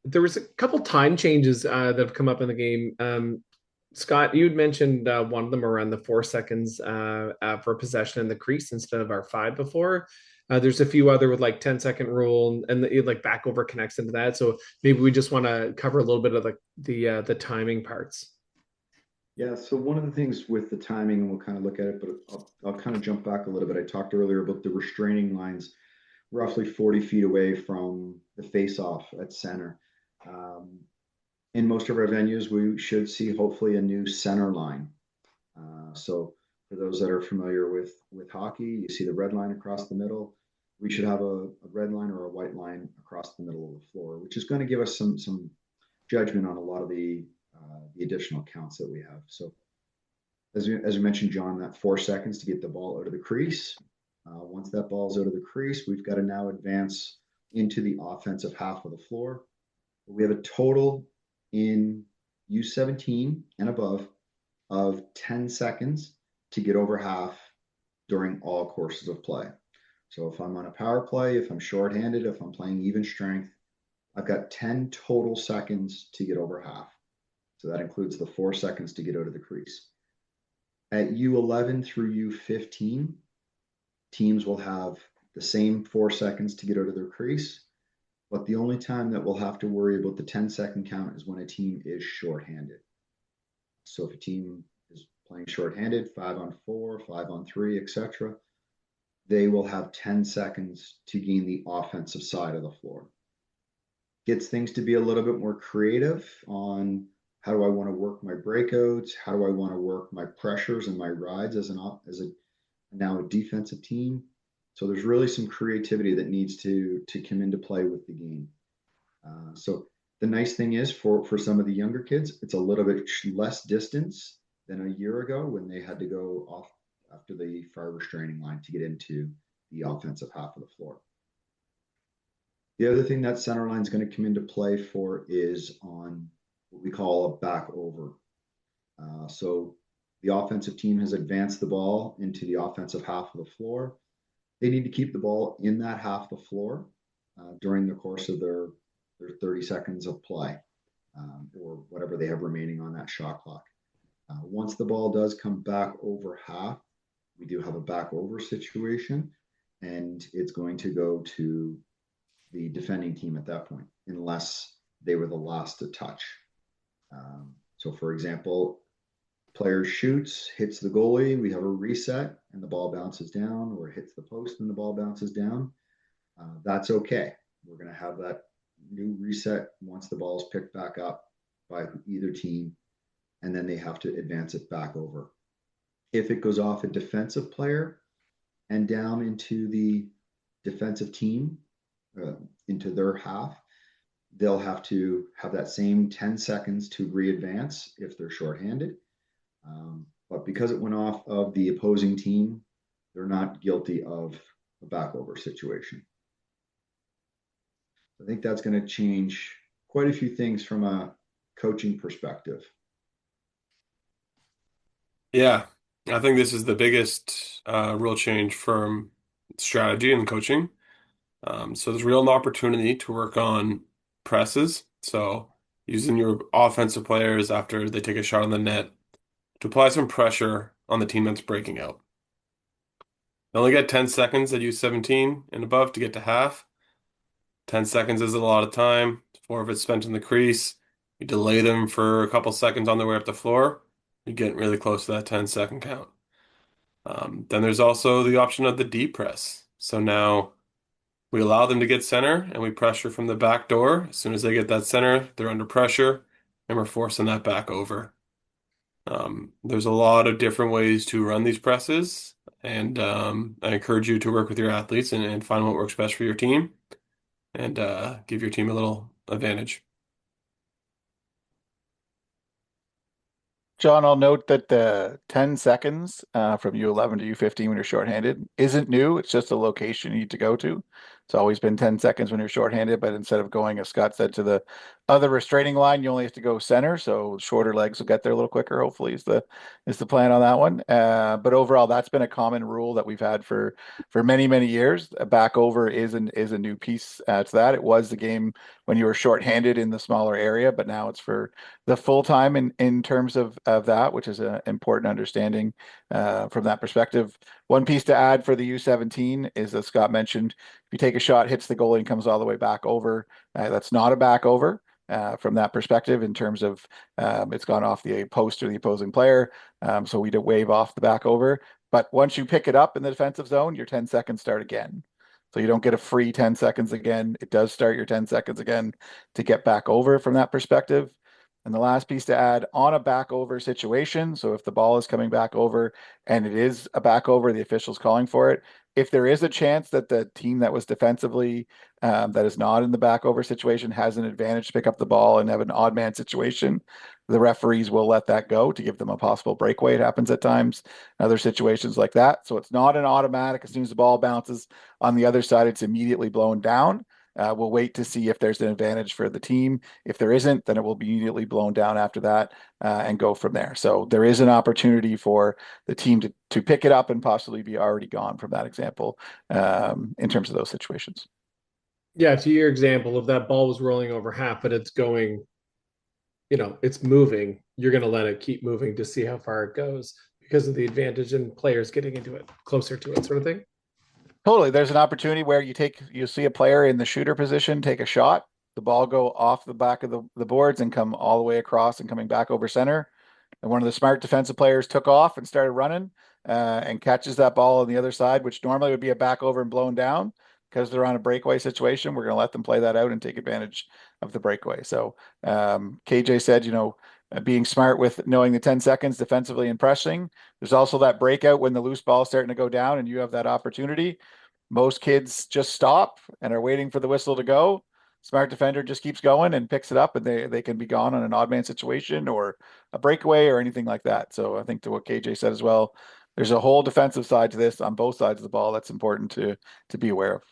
There was a couple time changes that have come up in the game. Scott, you had mentioned one of them around the 4 seconds for possession in the crease instead of our five before. There's a few other with like 10-second rule and like back over connects into that. So maybe we just want to cover a little bit of the timing parts. Yeah, so one of the things with the timing, and we'll kind of look at it, but I'll kind of jump back a little bit. I talked earlier about the restraining lines roughly 40 feet away from the face-off at center. Um, in most of our venues, we should see hopefully a new center line. So for those that are familiar with hockey, you see the red line across the middle. We should have a red line or a white line across the middle of the floor, which is going to give us some judgment on a lot of the additional counts that we have. So as you mentioned, John, that 4 seconds to get the ball out of the crease. Once that ball's out of the crease, we've got to now advance into the offensive half of the floor. We have a total in U17 and above of 10 seconds to get over half during all courses of play. So if I'm on a power play, if I'm shorthanded, if I'm playing even strength, I've got 10 total seconds to get over half. So that includes the 4 seconds to get out of the crease. At U11 through U15, teams will have the same 4 seconds to get out of their crease, but the only time that we'll have to worry about the 10-second count is when a team is shorthanded. So if a team is playing shorthanded, 5-on-4, 5-on-3, etc., they will have 10 seconds to gain the offensive side of the floor. Gets things to be a little bit more creative on how do I want to work my breakouts? How do I want to work my pressures and my rides as now a defensive team? So there's really some creativity that needs to come into play with the game. So the nice thing is for some of the younger kids, it's a little bit less distance than a year ago when they had to go off after the far restraining line to get into the offensive half of the floor. The other thing that center line is going to come into play for is on what we call a back over. So the offensive team has advanced the ball into the offensive half of the floor. They need to keep the ball in that half of the floor during the course of their 30 seconds of play or whatever they have remaining on that shot clock. Once the ball does come back over half, we do have a back over situation, and it's going to go to the defending team at that point, unless they were the last to touch. So, for example, player shoots, hits the goalie, we have a reset, and the ball bounces down, or hits the post and the ball bounces down. That's okay. We're going to have that new reset once the ball is picked back up by either team, and then they have to advance it back over. If it goes off a defensive player and down into the defensive team, into their half, they'll have to have that same 10 seconds to re-advance if they're shorthanded. But because it went off of the opposing team, they're not guilty of a backover situation. I think that's going to change quite a few things from a coaching perspective. Yeah, I think this is the biggest real change from strategy and coaching. So there's real opportunity to work on presses. So using your offensive players after they take a shot on the net to apply some pressure on the team that's breaking out. They only get 10 seconds at U17 and above to get to half. 10 seconds is a lot of time. 4 of it's spent in the crease. You delay them for a couple seconds on their way up the floor. You're getting really close to that 10-second count. Then there's also the option of the deep press. So now we allow them to get center and we pressure from the back door. As soon as they get that center, they're under pressure and we're forcing that back over. There's a lot of different ways to run these presses, and I encourage you to work with your athletes and find what works best for your team and give your team a little advantage. John, I'll note that the 10 seconds from U11 to U15 when you're shorthanded isn't new. It's just a location you need to go to. It's always been 10 seconds when you're shorthanded, but instead of going, as Scott said, to the other restraining line, you only have to go center, so shorter legs will get there a little quicker. Hopefully, is the plan on that one. But overall, that's been a common rule that we've had for many years. A back over is a new piece to that. It was the game when you were shorthanded in the smaller area, but now it's for the full time in terms of that, which is an important understanding from that perspective. One piece to add for the U17 is, as Scott mentioned, if you take a shot, hits the goalie, and comes all the way back over, that's not a back over. From that perspective, in terms of it's gone off the post or the opposing player, so we would wave off the back over. But once you pick it up in the defensive zone, your 10 seconds start again. So you don't get a free 10 seconds again. It does start your 10 seconds again to get back over from that perspective. And the last piece to add, on a back over situation, so if the ball is coming back over and it is a back over, the official's calling for it. If there is a chance that the team that was defensively that is not in the back over situation has an advantage to pick up the ball and have an odd man situation, the referees will let that go to give them a possible breakaway. It happens at times, other situations like that. So it's not an automatic. As soon as the ball bounces on the other side, it's immediately blown down. We'll wait to see if there's an advantage for the team. If there isn't, then it will be immediately blown down after that and go from there. So there is an opportunity for the team to pick it up and possibly be already gone from that example in terms of those situations. Yeah, to your example, if that ball was rolling over half, but it's going, it's moving, you're going to let it keep moving to see how far it goes because of the advantage in players getting into it, closer to it, sort of thing. Totally. There's an opportunity where you see a player in the shooter position take a shot, the ball go off the back of the boards and come all the way across and coming back over center. And one of the smart defensive players took off and started running and catches that ball on the other side, which normally would be a back over and blown down. Because they're on a breakaway situation, we're going to let them play that out and take advantage of the breakaway. So KJ said, being smart with knowing the 10 seconds defensively and pressing. There's also that breakout when the loose ball is starting to go down and you have that opportunity. Most kids just stop and are waiting for the whistle to go. Smart defender just keeps going and picks it up, and they can be gone on an odd man situation or a breakaway or anything like that. So I think to what KJ said as well, there's a whole defensive side to this on both sides of the ball that's important to be aware of.